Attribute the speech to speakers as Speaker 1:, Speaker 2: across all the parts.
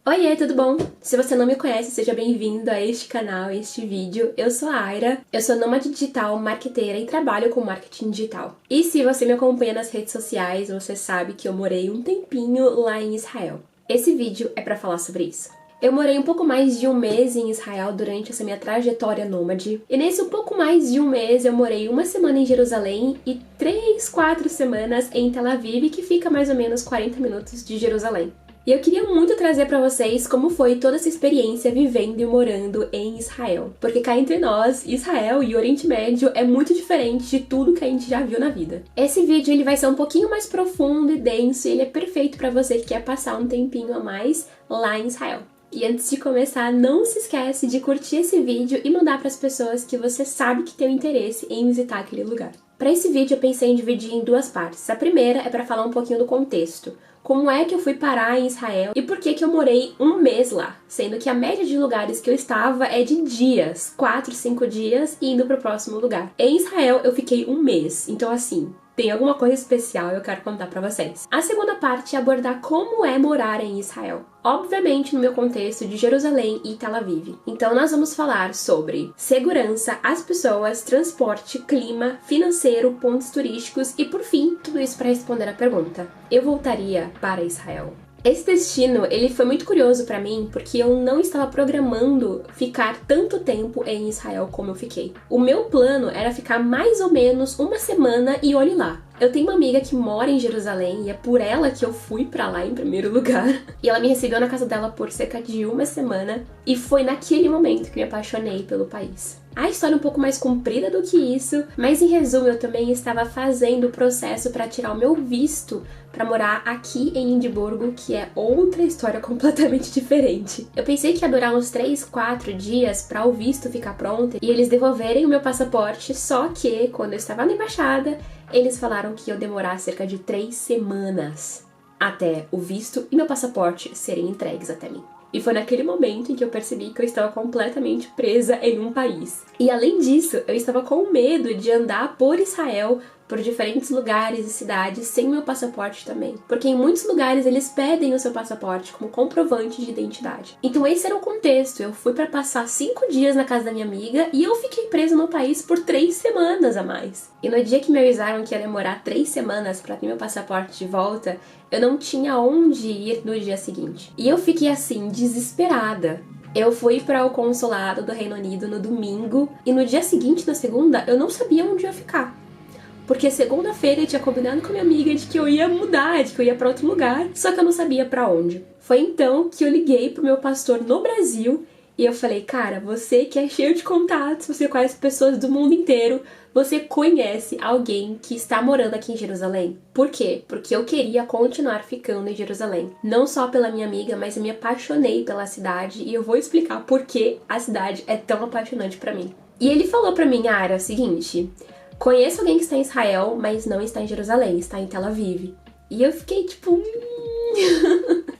Speaker 1: Oiê, tudo bom? Se você não me conhece, seja bem-vindo a este canal, a este vídeo. Eu sou a Aira, eu sou nômade digital, marqueteira e trabalho com marketing digital. E se você me acompanha nas redes sociais, você sabe que eu morei um tempinho lá em Israel. Esse vídeo é pra falar sobre isso. Eu morei um pouco mais de um mês em Israel durante essa minha trajetória nômade. E nesse um pouco mais de um mês eu morei uma semana em Jerusalém e 4 semanas em Tel Aviv, que fica mais ou menos 40 minutos de Jerusalém. E eu queria muito trazer pra vocês como foi toda essa experiência vivendo e morando em Israel. Porque cá entre nós, Israel e Oriente Médio é muito diferente de tudo que a gente já viu na vida. Esse vídeo ele vai ser um pouquinho mais profundo e denso e ele é perfeito pra você que quer passar um tempinho a mais lá em Israel. E antes de começar, não se esquece de curtir esse vídeo e mandar para as pessoas que você sabe que tem interesse em visitar aquele lugar. Para esse vídeo eu pensei em dividir em duas partes. A primeira é para falar um pouquinho do contexto. Como é que eu fui parar em Israel e por que eu morei um mês lá, sendo que a média de lugares que eu estava é de dias, 4, 5 dias, indo para o próximo lugar. Em Israel eu fiquei um mês, então assim, tem alguma coisa especial e eu quero contar pra vocês. A segunda parte é abordar como é morar em Israel. Obviamente no meu contexto de Jerusalém e Tel Aviv. Então nós vamos falar sobre segurança, as pessoas, transporte, clima, financeiro, pontos turísticos e por fim, tudo isso para responder a pergunta: eu voltaria para Israel? Esse destino, ele foi muito curioso pra mim, porque eu não estava programando ficar tanto tempo em Israel como eu fiquei. O meu plano era ficar mais ou menos uma semana e olhe lá. Eu tenho uma amiga que mora em Jerusalém e é por ela que eu fui pra lá em primeiro lugar. E ela me recebeu na casa dela por cerca de uma semana e foi naquele momento que me apaixonei pelo país. A história é um pouco mais comprida do que isso, mas em resumo eu também estava fazendo o processo para tirar o meu visto para morar aqui em Edimburgo, que é outra história completamente diferente. Eu pensei que ia durar uns 3, 4 dias para o visto ficar pronto e eles devolverem o meu passaporte, só que quando eu estava na embaixada, eles falaram que ia demorar cerca de 3 semanas até o visto e meu passaporte serem entregues até mim. E foi naquele momento em que eu percebi que eu estava completamente presa em um país. E além disso, eu estava com medo de andar por Israel, por diferentes lugares e cidades, sem meu passaporte também. Porque em muitos lugares eles pedem o seu passaporte como comprovante de identidade. Então esse era o contexto. Eu fui para passar 5 dias na casa da minha amiga e eu fiquei presa no país por 3 semanas a mais. E no dia que me avisaram que ia demorar 3 semanas para ter meu passaporte de volta, eu não tinha onde ir no dia seguinte. E eu fiquei assim, desesperada. Eu fui para o consulado do Reino Unido no domingo e no dia seguinte, na segunda, eu não sabia onde ia ficar. Porque segunda-feira eu tinha combinado com a minha amiga de que eu ia mudar, de que eu ia para outro lugar, só que eu não sabia para onde. Foi então que eu liguei pro meu pastor no Brasil e eu falei: cara, você que é cheio de contatos, você conhece pessoas do mundo inteiro, você conhece alguém que está morando aqui em Jerusalém? Por quê? Porque eu queria continuar ficando em Jerusalém. Não só pela minha amiga, mas eu me apaixonei pela cidade e eu vou explicar por que a cidade é tão apaixonante pra mim. E ele falou pra mim: Ara, é o seguinte, conheço alguém que está em Israel, mas não está em Jerusalém, está em Tel Aviv. E eu fiquei tipo...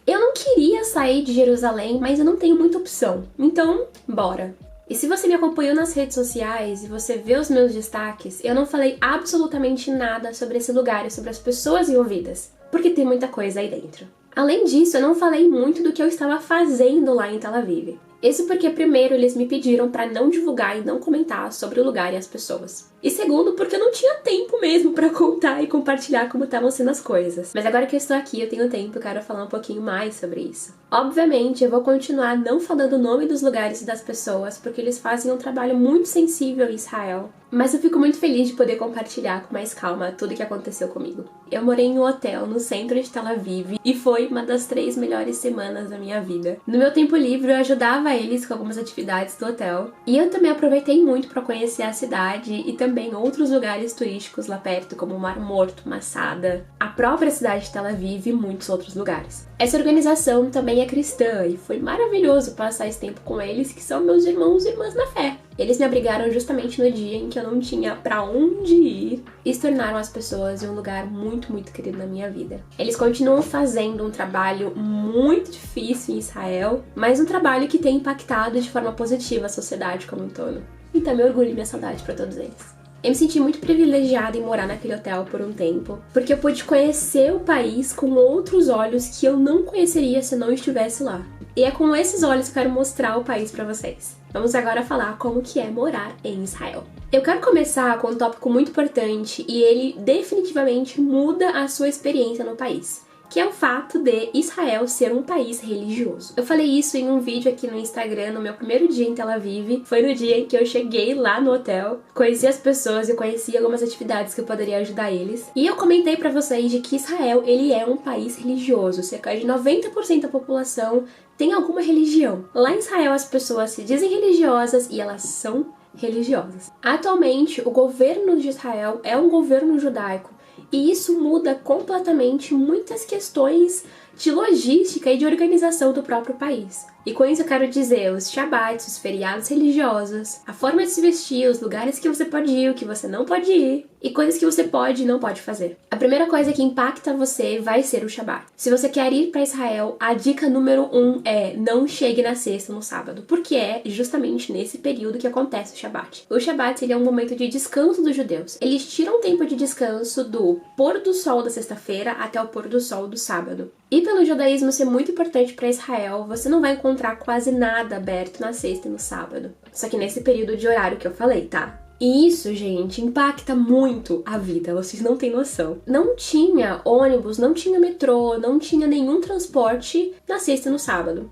Speaker 1: Eu não queria sair de Jerusalém, mas eu não tenho muita opção. Então, bora. E se você me acompanhou nas redes sociais e você vê os meus destaques, eu não falei absolutamente nada sobre esse lugar e sobre as pessoas envolvidas, porque tem muita coisa aí dentro. Além disso, eu não falei muito do que eu estava fazendo lá em Tel Aviv. Isso porque, primeiro, eles me pediram para não divulgar e não comentar sobre o lugar e as pessoas. E segundo, porque eu não tinha tempo mesmo para contar e compartilhar como estavam sendo as coisas. Mas agora que eu estou aqui, eu tenho tempo e quero falar um pouquinho mais sobre isso. Obviamente, eu vou continuar não falando o nome dos lugares e das pessoas, porque eles fazem um trabalho muito sensível em Israel. Mas eu fico muito feliz de poder compartilhar com mais calma tudo o que aconteceu comigo. Eu morei em um hotel no centro de Tel Aviv e foi uma das 3 melhores semanas da minha vida. No meu tempo livre, eu ajudava eles com algumas atividades do hotel. E eu também aproveitei muito para conhecer a cidade e também outros lugares turísticos lá perto, como o Mar Morto, Massada, a própria cidade de Tel Aviv e muitos outros lugares. Essa organização também é cristã e foi maravilhoso passar esse tempo com eles, que são meus irmãos e irmãs na fé. Eles me abrigaram justamente no dia em que eu não tinha pra onde ir e se tornaram as pessoas em um lugar muito, muito querido na minha vida. Eles continuam fazendo um trabalho muito difícil em Israel, mas um trabalho que tem impactado de forma positiva a sociedade como um todo. E também orgulho e minha saudade pra todos eles. Eu me senti muito privilegiada em morar naquele hotel por um tempo, porque eu pude conhecer o país com outros olhos que eu não conheceria se não estivesse lá. E é com esses olhos que eu quero mostrar o país pra vocês. Vamos agora falar como que é morar em Israel. Eu quero começar com um tópico muito importante e ele definitivamente muda a sua experiência no país, que é o fato de Israel ser um país religioso. Eu falei isso em um vídeo aqui no Instagram, no meu primeiro dia em Tel Aviv. Foi no dia em que eu cheguei lá no hotel, conheci as pessoas e conheci algumas atividades que eu poderia ajudar eles. E eu comentei pra vocês de que Israel, ele é um país religioso. Cerca de 90% da população tem alguma religião. Lá em Israel as pessoas se dizem religiosas e elas são religiosas. Atualmente, o governo de Israel é um governo judaico. E isso muda completamente muitas questões de logística e de organização do próprio país. E com isso eu quero dizer os shabbats, os feriados religiosos, a forma de se vestir, os lugares que você pode ir, o que você não pode ir, e coisas que você pode e não pode fazer. A primeira coisa que impacta você vai ser o Shabbat. Se você quer ir para Israel, a dica número 1 é não chegue na sexta no sábado, porque é justamente nesse período que acontece o Shabbat. O Shabbat ele é um momento de descanso dos judeus. Eles tiram tempo de descanso do pôr do sol da sexta-feira até o pôr do sol do sábado. E pelo judaísmo ser muito importante para Israel, você não vai encontrar quase nada aberto na sexta e no sábado. Só que nesse período de horário que eu falei, tá? E isso, gente, impacta muito a vida, vocês não têm noção. Não tinha ônibus, não tinha metrô, não tinha nenhum transporte na sexta e no sábado.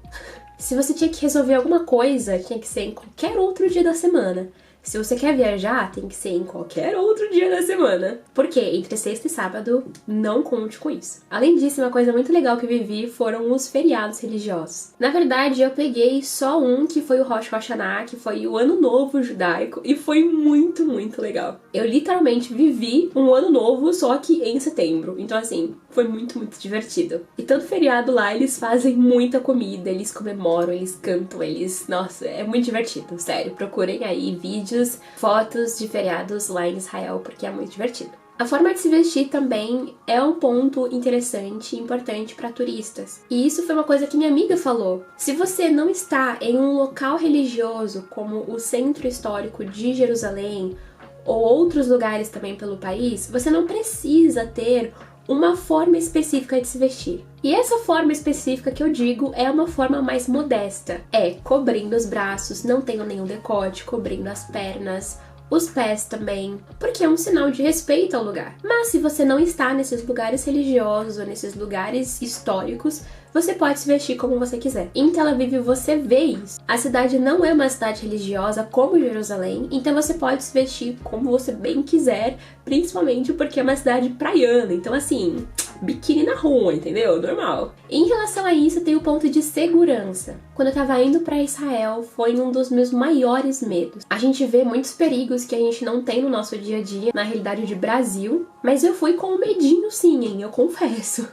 Speaker 1: Se você tinha que resolver alguma coisa, tinha que ser em qualquer outro dia da semana. Se você quer viajar, tem que ser em qualquer outro dia da semana. Porque entre sexta e sábado, não conte com isso. Além disso, uma coisa muito legal que eu vivi foram os feriados religiosos. Na verdade, eu peguei só um, que foi o Rosh Hashanah, que foi o Ano Novo Judaico, e foi muito, muito legal. Eu literalmente vivi um Ano Novo, só que em setembro. Então, assim, foi muito, muito divertido. E todo feriado lá, eles fazem muita comida, eles comemoram, eles cantam, eles... Nossa, é muito divertido, sério. Procurem aí vídeos, fotos de feriados lá em Israel, porque é muito divertido. A forma de se vestir também é um ponto interessante e importante para turistas. E isso foi uma coisa que minha amiga falou. Se você não está em um local religioso, como o Centro Histórico de Jerusalém, ou outros lugares também pelo país, você não precisa ter uma forma específica de se vestir. E essa forma específica que eu digo é uma forma mais modesta. É cobrindo os braços, não tendo nenhum decote, cobrindo as pernas, os pés também, porque é um sinal de respeito ao lugar. Mas se você não está nesses lugares religiosos ou nesses lugares históricos, você pode se vestir como você quiser. Em Tel Aviv você vê isso. A cidade não é uma cidade religiosa como Jerusalém, então você pode se vestir como você bem quiser, principalmente porque é uma cidade praiana, então assim, biquíni na rua, entendeu? Normal. Em relação a isso, tem o ponto de segurança. Quando eu tava indo pra Israel, foi um dos meus maiores medos. A gente vê muitos perigos que a gente não tem no nosso dia a dia, na realidade de Brasil, mas eu fui com um medinho sim, hein? Eu confesso.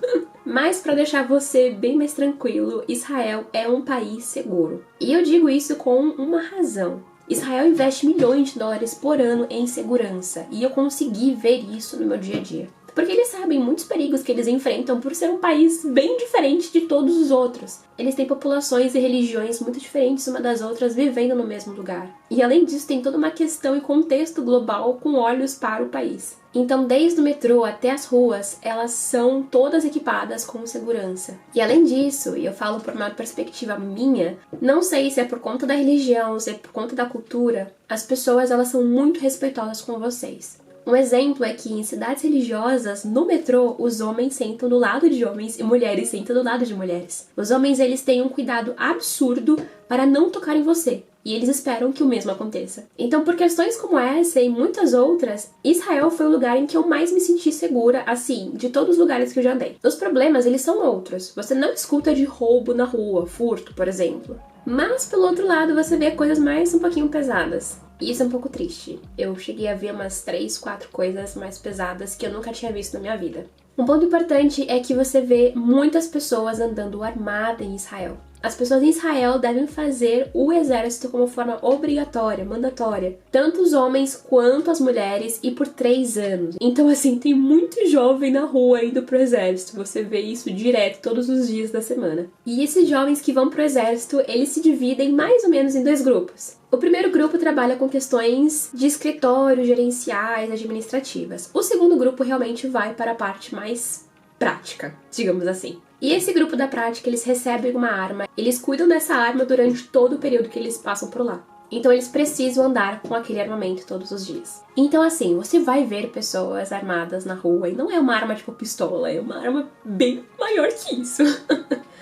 Speaker 1: Mas para deixar você bem mais tranquilo, Israel é um país seguro. E eu digo isso com uma razão. Israel investe milhões de dólares por ano em segurança, e eu consegui ver isso no meu dia a dia. Porque eles sabem muitos perigos que eles enfrentam por ser um país bem diferente de todos os outros. Eles têm populações e religiões muito diferentes uma das outras vivendo no mesmo lugar. E além disso, tem toda uma questão e contexto global com olhos para o país. Então, desde o metrô até as ruas, elas são todas equipadas com segurança. E além disso, e eu falo por uma perspectiva minha, não sei se é por conta da religião, se é por conta da cultura, as pessoas elas são muito respeitosas com vocês. Um exemplo é que em cidades religiosas, no metrô, os homens sentam do lado de homens e mulheres sentam do lado de mulheres. Os homens, eles têm um cuidado absurdo para não tocar em você. E eles esperam que o mesmo aconteça. Então, por questões como essa e muitas outras, Israel foi o lugar em que eu mais me senti segura, assim, de todos os lugares que eu já andei. Os problemas, eles são outros. Você não escuta de roubo na rua, furto, por exemplo. Mas, pelo outro lado, você vê coisas mais um pouquinho pesadas. E isso é um pouco triste. Eu cheguei a ver umas 3, 4 coisas mais pesadas que eu nunca tinha visto na minha vida. Um ponto importante é que você vê muitas pessoas andando armadas em Israel. As pessoas em Israel devem fazer o exército como forma obrigatória, mandatória. Tanto os homens quanto as mulheres e por 3 anos. Então assim, tem muito jovem na rua indo pro exército. Você vê isso direto todos os dias da semana. E esses jovens que vão pro exército, eles se dividem mais ou menos em 2 grupos. O primeiro grupo trabalha com questões de escritório, gerenciais, administrativas. O segundo grupo realmente vai para a parte mais prática, digamos assim. E esse grupo da prática, eles recebem uma arma, eles cuidam dessa arma durante todo o período que eles passam por lá. Então eles precisam andar com aquele armamento todos os dias. Então assim, você vai ver pessoas armadas na rua e não é uma arma tipo pistola, é uma arma bem maior que isso.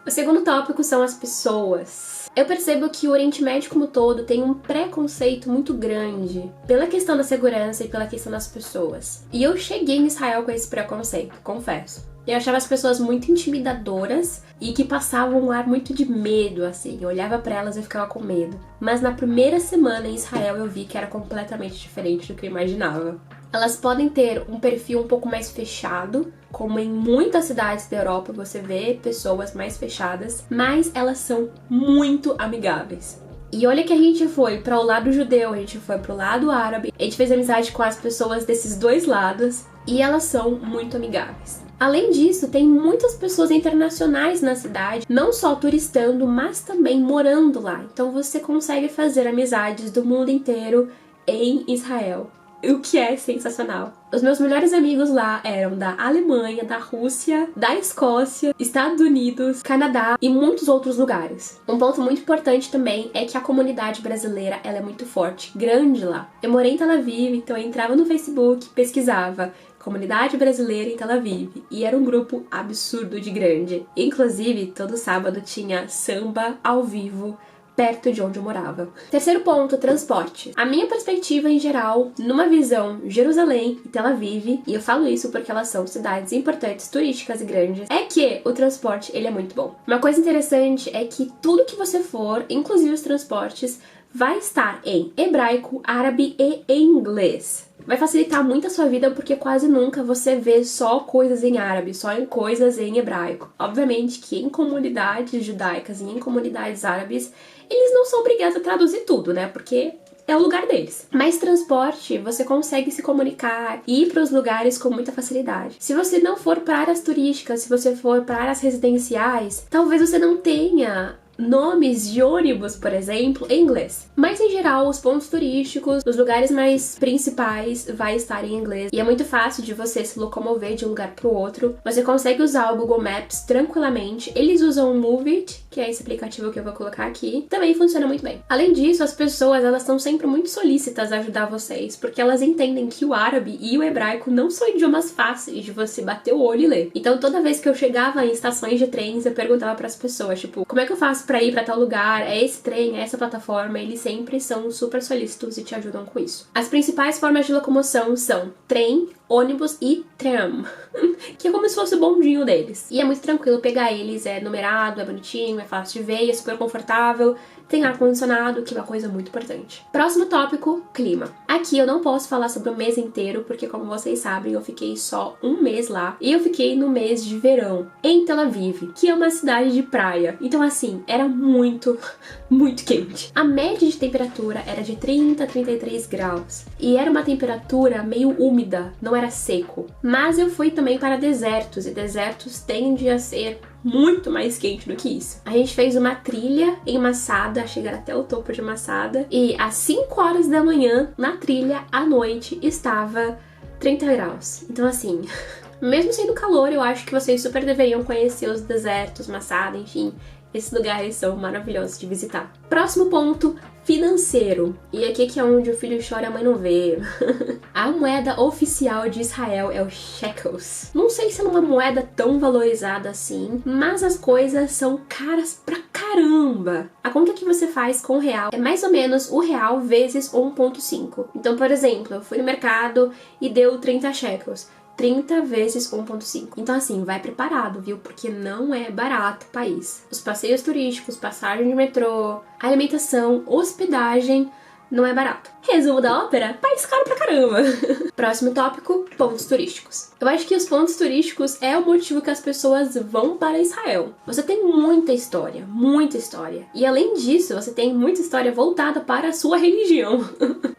Speaker 1: O segundo tópico são as pessoas. Eu percebo que o Oriente Médio como todo tem um preconceito muito grande pela questão da segurança e pela questão das pessoas. E eu cheguei em Israel com esse preconceito, confesso. Eu achava as pessoas muito intimidadoras e que passavam um ar muito de medo, assim. Eu olhava pra elas e ficava com medo. Mas na primeira semana em Israel eu vi que era completamente diferente do que eu imaginava. Elas podem ter um perfil um pouco mais fechado, como em muitas cidades da Europa você vê pessoas mais fechadas, mas elas são muito amigáveis. E olha que a gente foi para o lado judeu, a gente foi pro lado árabe, a gente fez amizade com as pessoas desses 2 lados e elas são muito amigáveis. Além disso, tem muitas pessoas internacionais na cidade, não só turistando, mas também morando lá. Então você consegue fazer amizades do mundo inteiro em Israel, o que é sensacional. Os meus melhores amigos lá eram da Alemanha, da Rússia, da Escócia, Estados Unidos, Canadá e muitos outros lugares. Um ponto muito importante também é que a comunidade brasileira ela é muito forte, grande lá. Eu morei em Tel Aviv, então eu entrava no Facebook, pesquisava Comunidade Brasileira em Tel Aviv, e era um grupo absurdo de grande. Inclusive, todo sábado tinha samba ao vivo perto de onde eu morava. Terceiro ponto, transporte. A minha perspectiva em geral, numa visão Jerusalém e Tel Aviv, e eu falo isso porque elas são cidades importantes, turísticas e grandes, é que o transporte ele é muito bom. Uma coisa interessante é que tudo que você for, inclusive os transportes, vai estar em hebraico, árabe e em inglês. Vai facilitar muito a sua vida porque quase nunca você vê só coisas em árabe, só em coisas em hebraico. Obviamente que em comunidades judaicas e em comunidades árabes, eles não são obrigados a traduzir tudo, né? Porque é o lugar deles. Mas transporte, você consegue se comunicar e ir para os lugares com muita facilidade. Se você não for para áreas turísticas, se você for para áreas residenciais, talvez você não tenha nomes de ônibus, por exemplo, em inglês. Mas em geral, os pontos turísticos, os lugares mais principais, vai estar em inglês. E é muito fácil de você se locomover de um lugar para o outro. Você consegue usar o Google Maps tranquilamente. Eles usam o Move It, que é esse aplicativo que eu vou colocar aqui. Também funciona muito bem. Além disso, as pessoas, elas estão sempre muito solícitas a ajudar vocês, porque elas entendem que o árabe e o hebraico não são idiomas fáceis de você bater o olho e ler. Então, toda vez que eu chegava em estações de trens, eu perguntava para as pessoas, tipo, como é que eu faço pra ir pra tal lugar, é esse trem, é essa plataforma, eles sempre são super solícitos e te ajudam com isso. As principais formas de locomoção são trem, ônibus e tram, que é como se fosse o bondinho deles. E é muito tranquilo pegar eles, é numerado, é bonitinho, é fácil de ver, é super confortável, tem ar-condicionado, que é uma coisa muito importante. Próximo tópico, clima. Aqui eu não posso falar sobre o mês inteiro, porque como vocês sabem, eu fiquei só um mês lá, e eu fiquei no mês de verão, em Tel Aviv, que é uma cidade de praia. Então assim, era muito, muito quente. A média de temperatura era de 30 a 33 graus, e era uma temperatura meio úmida, não era seco. Mas eu fui também para desertos, e desertos tendem a ser muito mais quente do que isso. A gente fez uma trilha em Masada, chegar até o topo de Masada, e às 5 horas da manhã, na trilha, à noite, estava 30 graus. Então assim, mesmo sendo calor, eu acho que vocês super deveriam conhecer os desertos, Masada, enfim, esses lugares são maravilhosos de visitar. Próximo ponto, financeiro. E aqui que é onde o filho chora e a mãe não vê. A moeda oficial de Israel é o shekels. Não sei se é uma moeda tão valorizada assim, mas as coisas são caras pra caramba. A conta que você faz com o real é mais ou menos o real vezes 1,5. Então, por exemplo, eu fui no mercado e deu 30 shekels. 30 vezes 1,5. Então assim, vai preparado, viu? Porque não é barato o país. Os passeios turísticos, passagem de metrô, alimentação, hospedagem, não é barato. Resumo da ópera, país caro pra caramba. Próximo tópico, pontos turísticos. Eu acho que os pontos turísticos é o motivo que as pessoas vão para Israel. Você tem muita história, muita história. E além disso, você tem muita história voltada para a sua religião.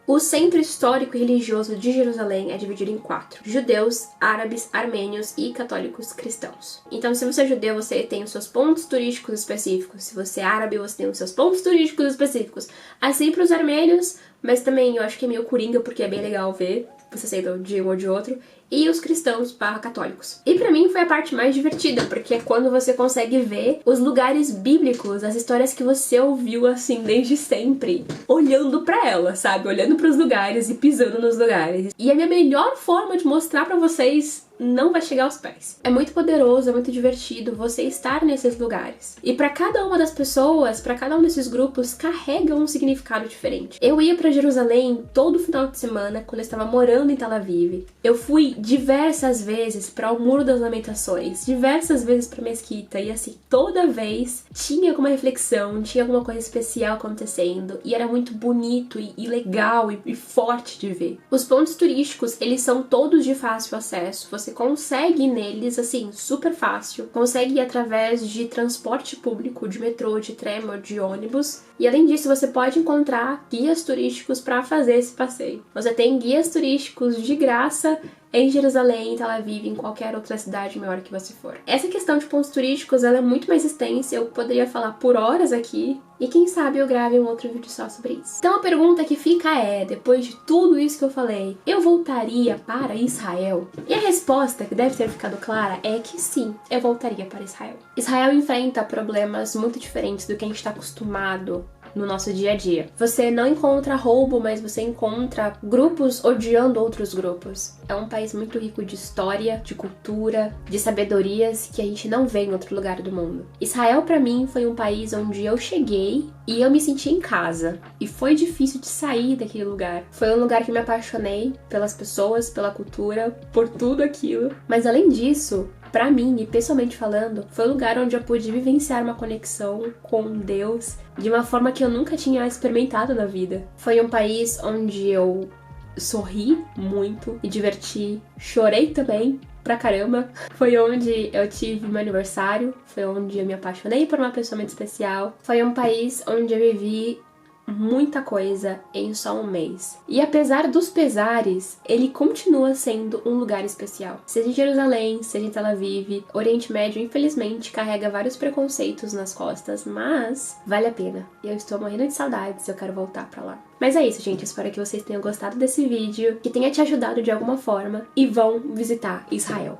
Speaker 1: O centro histórico e religioso de Jerusalém é dividido em 4: judeus, árabes, armênios e católicos cristãos. Então, se você é judeu, você tem os seus pontos turísticos específicos. Se você é árabe, você tem os seus pontos turísticos específicos. Assim para os armênios, mas também eu acho que é meio coringa, porque é bem legal ver você sendo de um ou de outro, e os cristãos católicos. E pra mim foi a parte mais divertida, porque é quando você consegue ver os lugares bíblicos, as histórias que você ouviu assim desde sempre, olhando pra ela, sabe? Olhando pros lugares e pisando nos lugares. E a minha melhor forma de mostrar pra vocês não vai chegar aos pés. É muito poderoso, é muito divertido você estar nesses lugares. E para cada uma das pessoas, para cada um desses grupos, carrega um significado diferente. Eu ia para Jerusalém todo final de semana, quando eu estava morando em Tel Aviv. Eu fui diversas vezes para o Muro das Lamentações, diversas vezes para Mesquita, e assim, toda vez tinha alguma reflexão, tinha alguma coisa especial acontecendo, e era muito bonito e legal e forte de ver. Os pontos turísticos, eles são todos de fácil acesso. Você consegue ir neles, assim, super fácil. Consegue ir através de transporte público, de metrô, de trem ou de ônibus. E além disso, você pode encontrar guias turísticos para fazer esse passeio. Você tem guias turísticos de graça em Jerusalém, em Tel Aviv, em qualquer outra cidade maior que você for. Essa questão de pontos turísticos, ela é muito mais extensa, eu poderia falar por horas aqui, e quem sabe eu grave um outro vídeo só sobre isso. Então a pergunta que fica é, depois de tudo isso que eu falei, eu voltaria para Israel? E a resposta, que deve ter ficado clara, é que sim, eu voltaria para Israel. Israel enfrenta problemas muito diferentes do que a gente está acostumado no nosso dia a dia. Você não encontra roubo, mas você encontra grupos odiando outros grupos. É um país muito rico de história, de cultura, de sabedorias que a gente não vê em outro lugar do mundo. Israel, pra mim, foi um país onde eu cheguei e eu me senti em casa. E foi difícil de sair daquele lugar. Foi um lugar que me apaixonei pelas pessoas, pela cultura, por tudo aquilo. Mas além disso, pra mim, e pessoalmente falando, foi o lugar onde eu pude vivenciar uma conexão com Deus de uma forma que eu nunca tinha experimentado na vida. Foi um país onde eu sorri muito, me diverti, chorei também pra caramba. Foi onde eu tive meu aniversário, foi onde eu me apaixonei por uma pessoa muito especial. Foi um país onde eu vivi muita coisa em só um mês. E apesar dos pesares, ele continua sendo um lugar especial. Seja em Jerusalém, seja em Tel Aviv, Oriente Médio, infelizmente, carrega vários preconceitos nas costas, mas vale a pena. E eu estou morrendo de saudades, eu quero voltar pra lá. Mas é isso, gente. Espero que vocês tenham gostado desse vídeo, que tenha te ajudado de alguma forma, e vão visitar Israel.